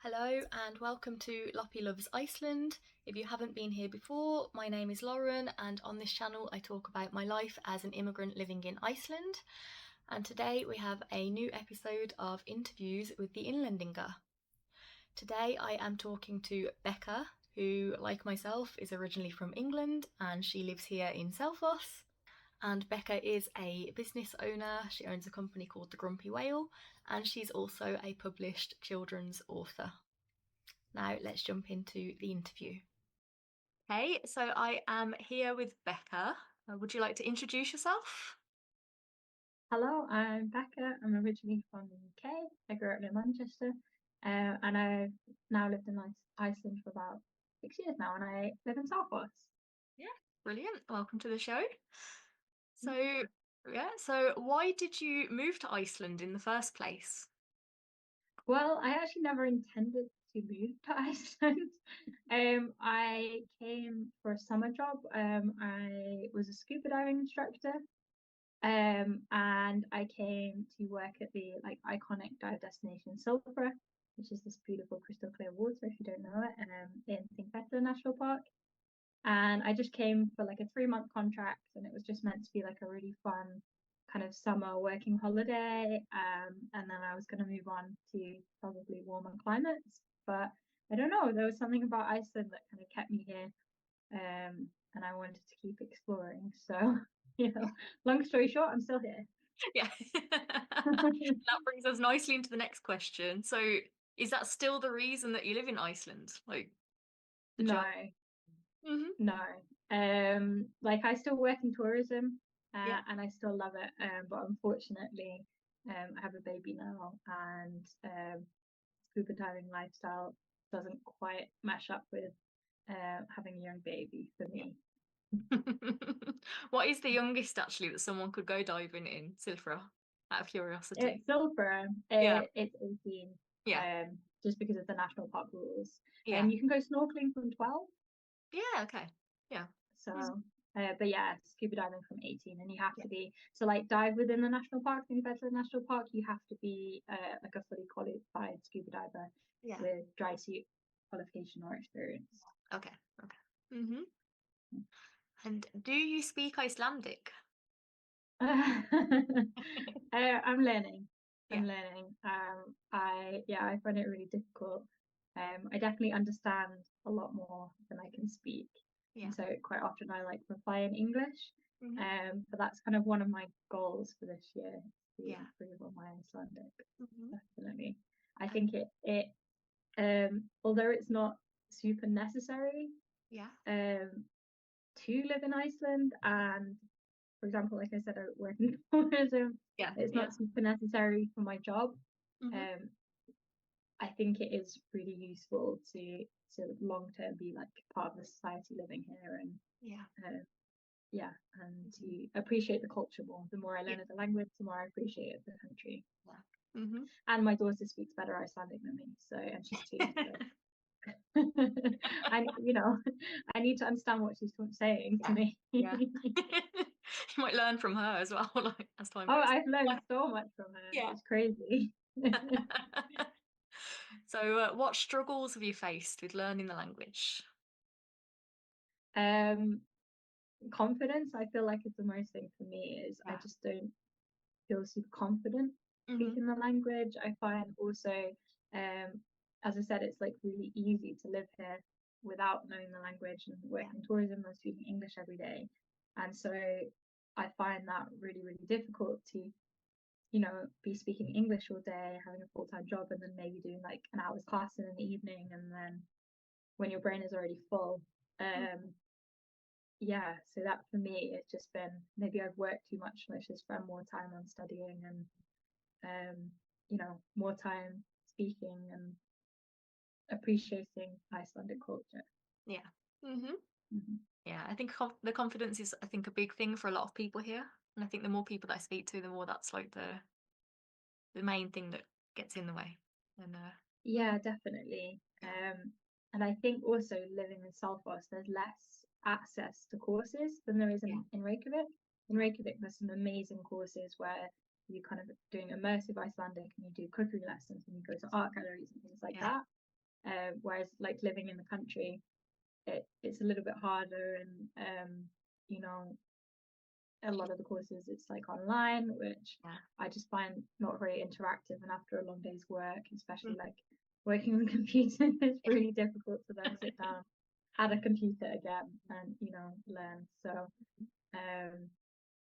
Hello and welcome to Loppy Loves Iceland. If you haven't been here before, my name is Lauren and on this channel I talk about my life as an immigrant living in Iceland. And today we have a new episode of interviews with the Innlendingar. Today I am talking to Becca, who, like myself, is originally from England and she lives here in Selfoss. And Becca is a business owner. She owns a company called The Grumpy Whale, and she's also a published children's author. Now let's jump into the interview. Okay, so I am here with Becca. Would you like to introduce yourself? Hello, I'm Becca. I'm originally from the UK. I grew up in Manchester, and I've now lived in Iceland for about 6 years now, and I live in Selfoss. Yeah, brilliant. Welcome to the show. So why did you move to Iceland in the first place? Well, I actually never intended to move to Iceland. I came for a summer job. I was a scuba diving instructor. And I came to work at the iconic dive destination Sulphur, which is this beautiful crystal clear water, if you don't know it, in Becca National Park. And I just came for like a 3-month contract, and it was just meant to be like a really fun kind of summer working holiday. And then I was going to move on to probably warmer climates, but I don't know. There was something about Iceland that kind of kept me here, and I wanted to keep exploring. So, long story short, I'm still here. Yeah. That brings us nicely into the next question. So is that still the reason that you live in Iceland? Like the No, job? Mm-hmm. no. Like I still work in tourism, Yeah. and I still love it. But unfortunately, I have a baby now, and scuba diving lifestyle doesn't quite match up with having a young baby for me. What is the youngest actually that someone could go diving in Silfra, out of curiosity? It's Silver. Yeah. It's 18. Yeah. Just because of the national park rules. Yeah. And you can go snorkeling from 12. Yeah. Okay. Yeah. So, Mm. but yeah, scuba diving from 18, and you have Yeah. to be like dive within the national park. When you go to the national park, you have to be like a fully qualified scuba diver Yeah. with dry suit qualification or experience. Okay. Okay. Mm-hmm. And do you speak Icelandic? I'm learning. Yeah. I'm learning. I find it really difficult. I definitely understand a lot more than I can speak, Yeah. and so quite often I like reply in English. Mm-hmm. But that's kind of one of my goals for this year, to Yeah. improve on my Icelandic. Mm-hmm. Definitely, I And think it although it's not super necessary yeah. to live in Iceland, and for example, like I said, I work in tourism. Yeah. It's Yeah. not super necessary for my job. Mm-hmm. Um, I think it is really useful to long term be like part of the society living here, and Yeah. yeah, and to appreciate the culture more. The more I Yeah. learn of the language, the more I appreciate the country. Yeah. Mm-hmm. And my daughter speaks better Icelandic than me, so and she's 2, so I I need to understand what she's saying to me. Yeah. You might learn from her as well, like as time Oh, goes. I've learned so much from her. Yeah. It's crazy. So, what struggles have you faced with learning the language? um, Confidence, I feel like it's the most thing for me. Is I Yeah. just don't feel super confident Mm-hmm. speaking the language. I find also, as I said, it's like really easy to live here without knowing the language and work Yeah. in tourism and speaking English every day. And so I find that really, really difficult to, be speaking English all day, having a full-time job, and then maybe doing like an hour's class in the evening, and then when your brain is already full. Yeah, so that for me, it's just been maybe I've worked too much and I should spend more time on studying and more time speaking and appreciating Icelandic culture. Yeah. Mm-hmm. Mm-hmm. Yeah, I think the confidence is, I think, a big thing for a lot of people here, and I think the more people that I speak to, the more that's like the main thing that gets in the way. And Yeah, definitely. And I think also living in Selfoss, there's less access to courses than there is yeah, in Reykjavik. In Reykjavik, there's some amazing courses where you kind of doing immersive Icelandic and you do cookery lessons and you go to art galleries and things like yeah, that. Whereas like living in the country, it's a little bit harder, and you know, a lot of the courses it's like online, which Yeah. I just find not very interactive. And after a long day's work, especially Mm. like working on computers, it's really difficult to then sit down at a computer again and learn. So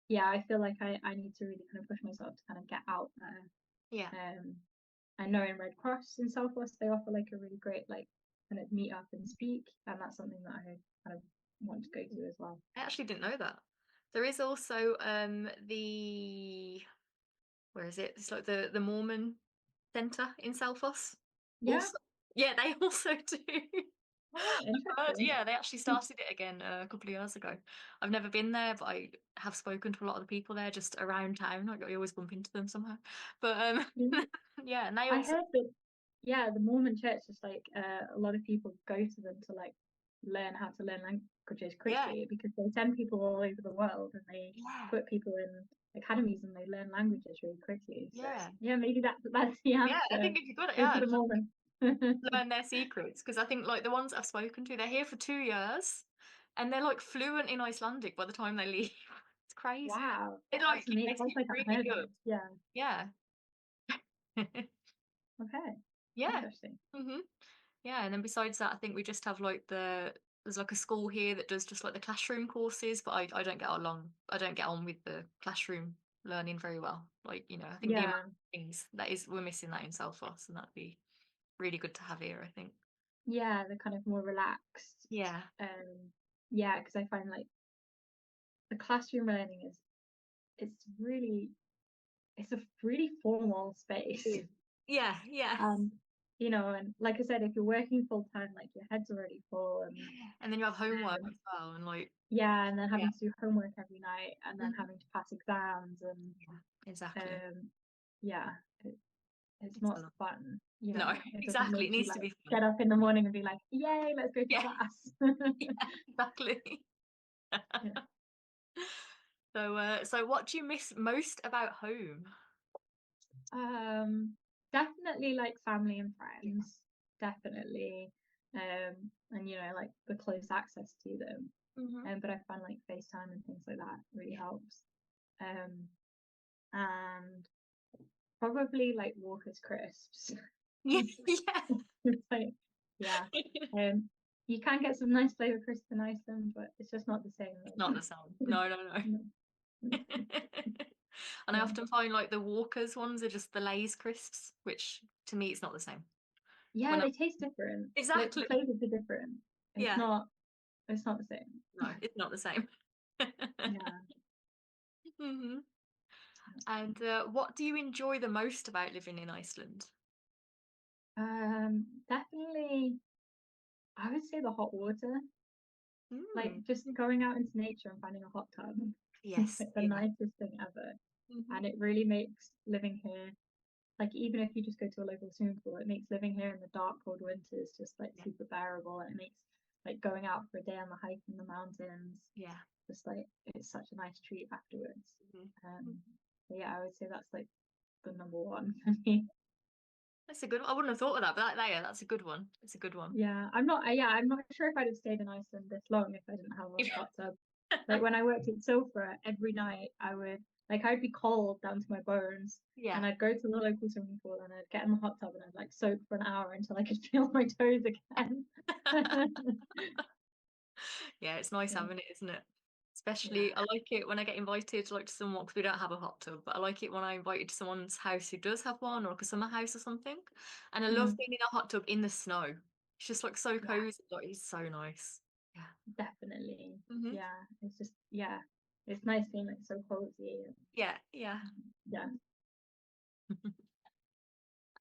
yeah, I feel like I need to really kind of push myself to kind of get out there. Yeah. I know in Red Cross in Selfoss they offer like a really great like kind of meet up and speak, and that's something that I kind of want to go to as well. I actually didn't know that. There is also the where is it? It's like the Mormon Center in Selfoss. Yeah. Also, yeah, they also do. Oh, I've heard, interesting. yeah, they actually started it again a couple of years ago. I've never been there, but I have spoken to a lot of the people there just around town. Like I always bump into them somehow. But Yeah. yeah, and they I also heard that, yeah, the Mormon church is like a lot of people go to them to like learn how to learn languages yeah, quickly, because they send people all over the world and they yeah, put people in academies and they learn languages really quickly. So yeah, yeah, maybe that's the yeah. I answer. think if you got it, Go to yeah, the Mormon. learn their secrets because I think like the ones I've spoken to, they're here for 2 years and they're like fluent in Icelandic by the time they leave. It's crazy. Wow, They like that's amazing. they That's speak like really unheard of. good. Yeah. Yeah. Okay. Yeah. Interesting. hmm Yeah, and then besides that, I think we just have like there's like a school here that does just like the classroom courses, but I don't get along. I don't get on with the classroom learning very well. Like, I think the amount Yeah. of things that is we're missing that in Selfoss, and that'd be really good to have here, I think. Yeah, the kind of more relaxed. Yeah. Um, yeah, because I find like the classroom learning is it's really it's a really formal space. It is. Yeah, yeah. And and like I said, if you're working full time, like your head's already full, and Yeah. And then you have homework um, as well, and like, yeah, and then yeah. having to do homework every night, and then Mhm. having to pass exams, and Yeah, exactly. um, yeah, it's It's a not lot. fun. No, It doesn't exactly. It make you needs to like be fun. get up in the morning and be like, yay, let's go to Yeah, class. yeah, exactly. Yeah. So what do you miss most about home? Definitely like family and Yeah. friends, definitely. And like the close access to them. hmm But I find like FaceTime and things like that really Yeah. helps. Um, and probably like Walker's crisps. Yeah, yeah. It's like, yeah. Um, you can get some nice flavor crisps in Iceland, but it's just not the same. It's not the same. No, no, no. No, no, And I yeah. often find like the Walkers ones are just the Lay's crisps, which to me it's not the same. Yeah, When I they taste different. Like the exactly. flavors are different. It's Yeah. not. It's not the same. No, it's not the same. Yeah. hmm And what do you enjoy the most about living in Iceland? Definitely, I would say the hot water. Like Mm. just going out into nature and finding a hot tub is Yes, like the yeah. nicest thing ever. hmm And it really makes living here, like even if you just go to a local swimming pool, it makes living here in the dark, cold winters just like Yeah, super bearable. And it makes like going out for a day on the hike in the mountains yeah. just like it's such a nice treat afterwards. Mhm. So yeah, I would say that's like the number one for me. That's a good one. I wouldn't have thought of that, but yeah, that's a good one. It's a good one. I'm not sure if I'd have stayed in Iceland this long if I didn't have a hot tub. Like when I worked at Silfra, every night I'd be cold down to my bones, Yeah. and I'd go to the local swimming pool and I'd get in the hot tub and I'd like soak for an hour until I could feel my toes again. Yeah, it's nice Yeah, having it, isn't it? Especially, I yeah. like it when I get invited like to someone because we don't have a hot tub, but I like it when I invited to someone's house who does have one or like a summer house or something. And I love Mm, being in a hot tub in the snow. It's just like so yeah, cozy. Like it's so nice. Yeah. definitely. hmm Yeah, it's just it's nice being like so cozy. Yeah, yeah. Yeah.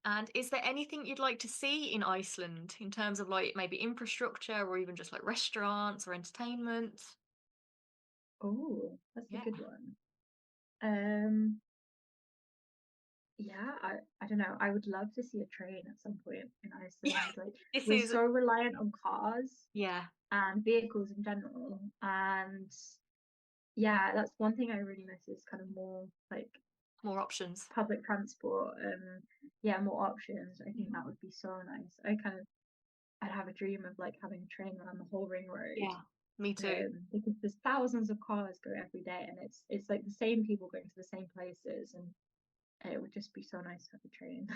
And is there anything you'd like to see in Iceland in terms of like maybe infrastructure or even just like restaurants or entertainment? Oh, that's a Yeah. good one. Um, yeah, I don't know. I would love to see a train at some point in Yeah. Iceland. Like This we're is so reliant on cars yeah, and vehicles in general, and yeah, that's one thing I really miss is kind of more like more options. public transport and yeah, more options. I think that Mhm. would be so nice. I kind of have a dream of like having a train around the whole ring road, Yeah, me too. because there's thousands of cars go every day, and it's like the same people going to the same places, and it would just be so nice to have a train.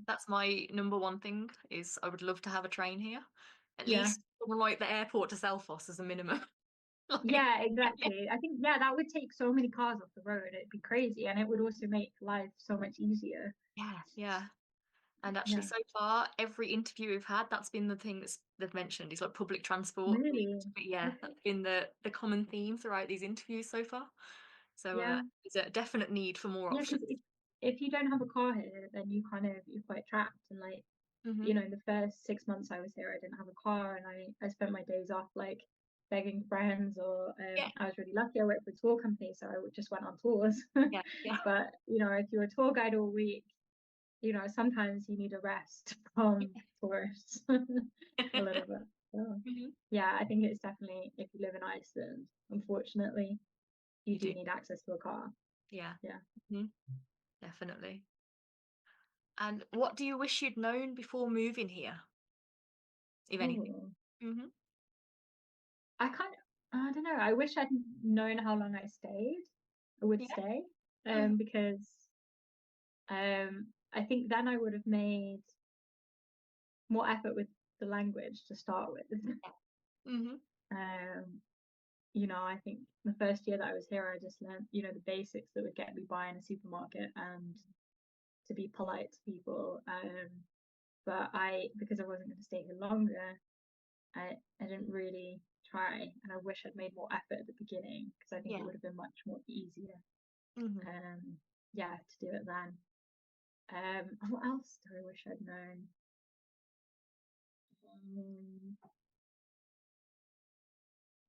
That's my number one thing is I would love to have a train here. At Yeah. least from like the airport to Selfoss as a minimum. Like, Yeah, exactly. I think that would take so many cars off the road. It'd be crazy, and it would also make life so much easier. yeah, yeah. And actually, Yeah, so far, every interview we've had, that's been the thing they've mentioned is like public transport. really. Yeah, Okay. that's been the common theme throughout these interviews so far. So Yeah, there's a definite need for more yeah. Because options. if you don't have a car here, then you're quite trapped. And like, Hmm. in the first 6 months I was here, I didn't have a car, and I spent my days off like begging friends, or Yeah, I was really lucky. I worked for a tour company, so just went on tours. yeah, yeah. But if you're a tour guide all week, sometimes you need a rest from tourists a little bit. So, Hmm. yeah, I think it's definitely, if you live in Iceland, unfortunately, you You do do. need access to a car. Yeah, Yeah. mhm, definitely. And what do you wish you'd known before moving here, if anything? Oh, Hmm. I don't know. I wish I'd known how long I would Yeah. stay, Hmm. because I think then I would have made more effort with the language to start with. Hmm. Um, I think the first year that I was here, I just learned, the basics that would get me by in a supermarket, and to be polite to people. But because I wasn't going to stay here longer, I didn't really try, and I wish I'd made more effort at the beginning, because I think it Yeah. would have been much more easier. Hmm. Yeah, to do it then. And what else do I wish I'd known? Um,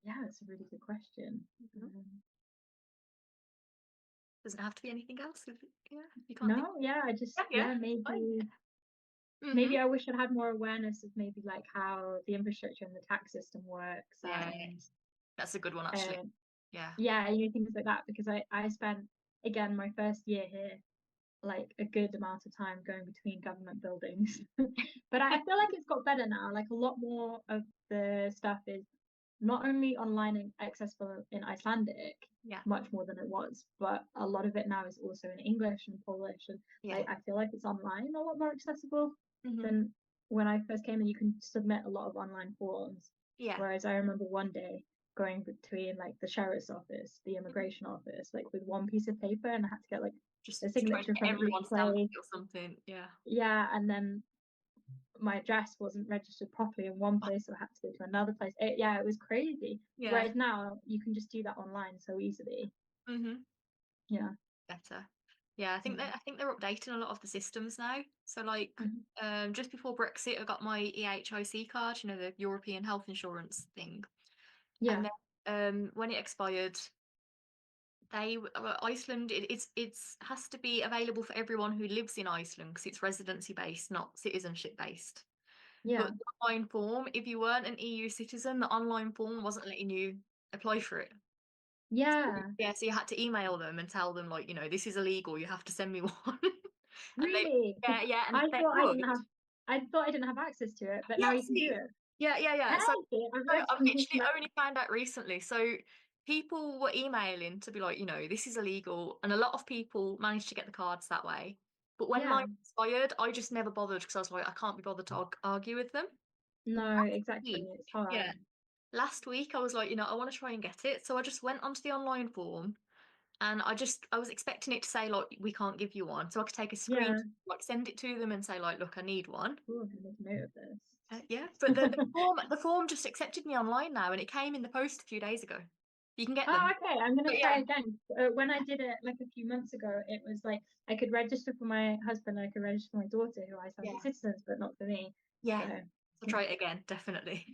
yeah, it's a really good question. Hmm. Um, Does it have to be anything else? Yeah, you can't think. no, yeah, I just, Yeah, yeah, it's fine. Hmm. maybe I wish I'd had more awareness of maybe like how the infrastructure and the tax system works, Yeah, and that's a good one actually. um, Yeah. yeah, things like that, because I spent, again, my first year here, like a good amount of time going between government buildings. But I feel like it's got better now. Like a lot more of the stuff is not only online and accessible in Icelandic, Yeah. much more than it was, but a lot of it now is also in English and Polish. And Yeah. like I feel like it's online a lot more accessible Hmm. than when I first came, and you can submit a lot of online forms. Yeah. Whereas I remember one day going between like the sheriff's office, the Mhm. immigration office, like with one piece of paper, and I had to get like Just a trying to signature get from each everyone stamped place. or something. Yeah. Yeah, and then my address wasn't registered properly in one place, so I had to go to another place. Yeah, it was crazy. Yeah. Whereas now you can just do that online so easily. Hmm. Yeah. Better. Yeah, Yeah. I think they're updating a lot of the systems now. So like Mhm. just before Brexit, I got my EHIC card, the European health insurance thing. And Yeah. then when it expired, Iceland it's has to be available for everyone who lives in Iceland because it's residency based, not citizenship based. But Yeah. the online form, if you weren't an EU citizen, the online form wasn't letting you apply for it. Yeah. Yeah, so you had to email them and tell them like, this is illegal, you have to send me one. And they Really? yeah, yeah, and I they thought I would. didn't have I thought I didn't have access to it, but Yeah, now you can do see. it. Yeah, yeah, yeah. Hey, So, I've so learned I've something literally from only found out recently. So people were emailing to be like, this is illegal, and a lot of people managed to get the cards that way. But when yeah. mine expired, I just never bothered because I was like, I can't be bothered to argue with them. No, exactly. Week, It's hard. yeah. Last week, I was like, I want to try and get it. So I just went onto the online form and I was expecting it to say, like, we can't give you one. So I could take a screen, Yeah. like, send it to them and say, like, look, I need one. Oh, I'm gonna make note of Yeah. But this. the form just accepted me online now and it came in the post a few days ago. You can get Oh, them. okay. I'm gonna But try yeah, again. When I did it like a few months ago, it was like I could register for my husband, I could register for my daughter, who are Icelandic yeah, citizens, but not for me. yeah. So So yeah. try it again, definitely.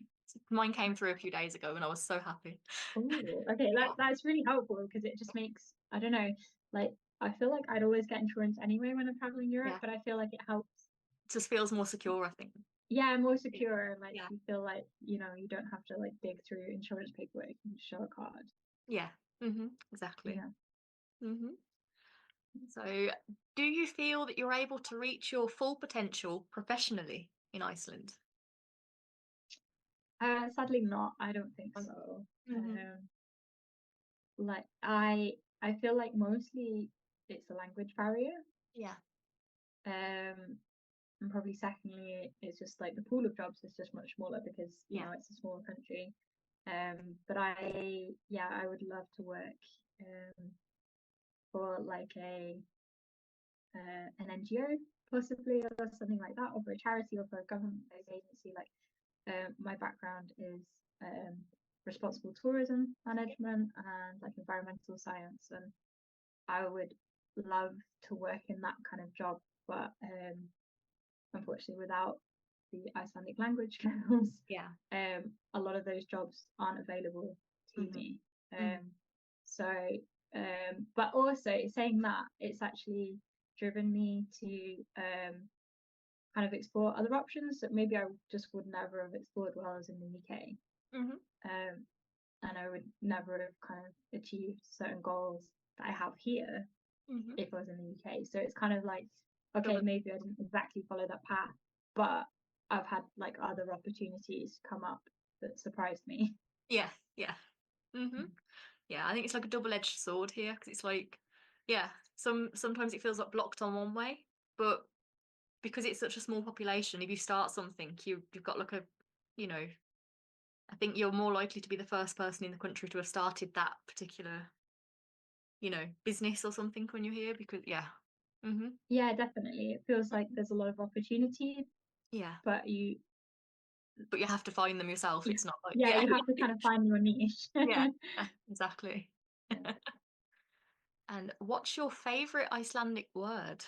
Mine came through a few days ago and I was so happy. Oh, okay. That's really helpful, because it just makes, I don't know, like I feel like I'd always get insurance anyway when I'm traveling Europe, Yeah. but I feel like it helps. It just feels more secure, I think. Yeah, more secure, and like Yeah. you feel like you don't have to like dig through insurance paperwork. You can just show a card. Yeah. Exactly. Yeah. hmm So, do you feel that you're able to reach your full potential professionally in Iceland? Sadly not. I don't think Um, so. mhm. Like I feel like mostly it's a language barrier. Yeah. Um, and probably secondly, it's just like the pool of jobs is just much smaller because Yeah. it's a small country. But I would love to work um for like a an NGO possibly or something like that, or for a charity or for a government-based agency. Like my background is um responsible tourism management and like environmental science, and I would love to work in that kind of job, but unfortunately, without the Icelandic language skills, Yeah. a lot of those jobs aren't available to Mhm. me. Mhm. So, but also saying that, it's actually driven me to kind of explore other options that maybe I just would never have explored while I was in the UK. Mhm. Um, and I would never have kind of achieved certain goals that I have here Mhm. if I was in the UK. So it's kind of like, okay, Double. maybe I didn't exactly follow that path, but I've had like other opportunities come up that surprised me. Yeah. Yeah. Mhm. Yeah, I think it's like a double-edged sword here because it's like, yeah, sometimes it feels like blocked on one way, but because it's such a small population, if you start something, you've got like a, you know, I think you're more likely to be the first person in the country to have started that particular, business or something when you're here because yeah. Mhm. Yeah, definitely. It feels like Mhm. there's a lot of opportunity, Yeah, but but you have to find them yourself. It's not like yeah, yeah. you have to kind of find your niche. Yeah, exactly. Yeah. And what's your favorite Icelandic word?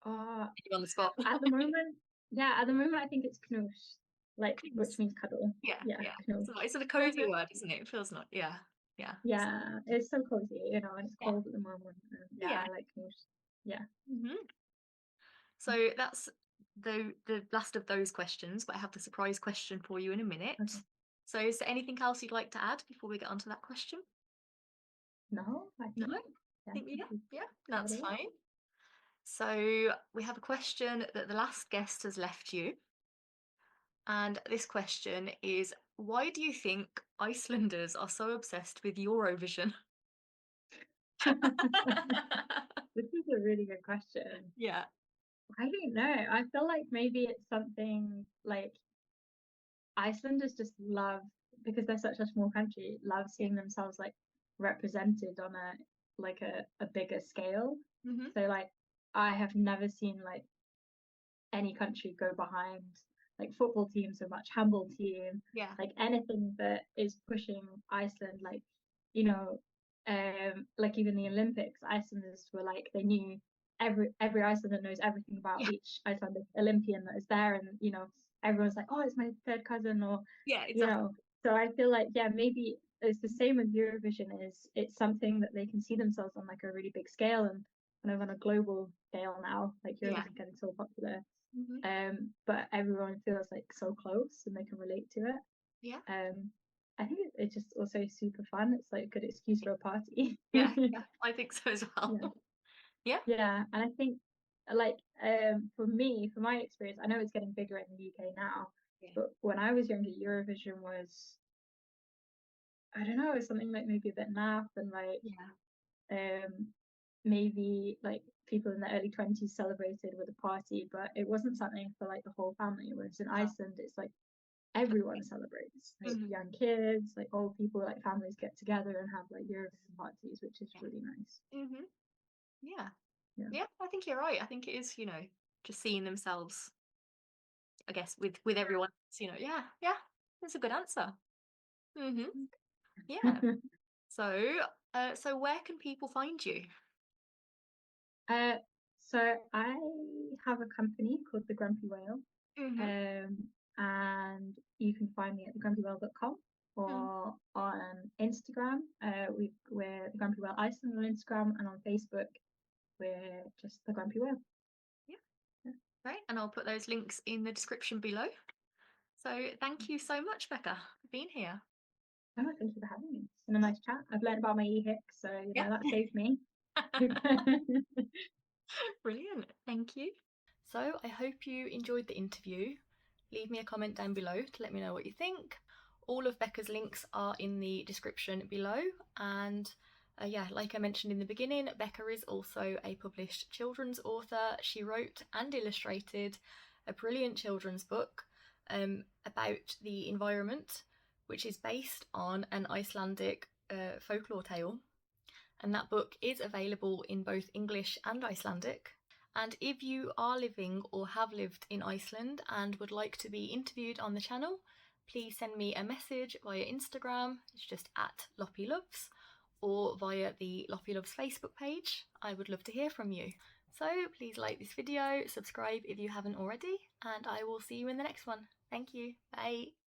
Uh, You're on the spot. at the moment, yeah, at the moment I think it's knus, like which Yes. means cuddle. Yeah, Yeah, yeah. knus. It's a cozy word, isn't it? It feels like yeah, yeah, Yeah, it's so cozy, and it's yeah, cold at the moment. And yeah, yeah. I like knus. Yeah. Hmm. So that's the last of those questions, but I have the surprise question for you in a minute. Okay. So is there anything else you'd like to add before we get onto that question? No, I No? yeah, Think I think yeah, we've yeah, covered that's it. fine. So we have a question that the last guest has left you. And this question is, why do you think Icelanders are so obsessed with Eurovision? This is a really good question. Yeah. I don't know. I feel like maybe it's something like Icelanders just love, because they're such a small country, love Yeah. seeing themselves like represented on a bigger scale. Hmm. So like I have never seen like any country go behind like football team so much, handball team, Yeah. like anything that is pushing Iceland, like, you know, like even the Olympics, Icelanders were like they knew every Icelander knows everything about Yeah. each Icelandic Olympian that is there, and everyone's like, oh, it's my third cousin, or Yeah, you exactly. know. So I feel like yeah, maybe it's the same with Eurovision. Is it's something that they can see themselves on like a really big scale and kind of on a global scale now. Like Yeah. Eurovision getting so popular, Hmm. but everyone feels like so close and they can relate to it. Yeah. I think it's just also super fun. It's like a good excuse for a party. Yeah. Yeah. I think so as well. Yeah, Yeah. yeah, and I think like for me, for my experience, I know it's getting bigger in the UK now, Yeah. but when I was younger, Eurovision was, I don't know, it was something like maybe a bit naff and like Yeah. um maybe like people in the early 20s celebrated with a party, but it wasn't something for like the whole family. Whereas in No. Iceland, it's like everyone celebrates, like Hmm. young kids, like old people, like families get together and have like Eurovision parties, which is Yeah. really nice. Hmm. Yeah. Yeah. Yeah. I think you're right. I think it is, just seeing themselves, I guess, with everyone else, Yeah. Yeah. That's a good answer. Hmm. Yeah. So, so where can people find you? uh, so I have a company called the Grumpy Whale, Hmm. um, and you can find me at thegrumpywhale.com Mm. or on Instagram. We're the Grumpy Whale Iceland on Instagram, and on Facebook we're just the Grumpy Whale. Yeah. Great. And I'll put those links in the description below. So thank you so much, Becca, for being here. Oh, thank you for having me. It's been a nice chat. I've learned about my e-hic, so Yeah. that saved me. Brilliant. Thank you. So I hope you enjoyed the interview. leave me a comment down below to let me know what you think. All of Becca's links are in the description below, and yeah, like I mentioned in the beginning, Becca is also a published children's author. She wrote and illustrated a brilliant children's book about the environment, which is based on an Icelandic folklore tale. And that book is available in both English and Icelandic. And if you are living or have lived in Iceland and would like to be interviewed on the channel, please send me a message via Instagram, it's just at loppyloves, or via the Loppy Loves Facebook page. I would love to hear from you. So please like this video, subscribe if you haven't already, and I will see you in the next one. Thank you. Bye.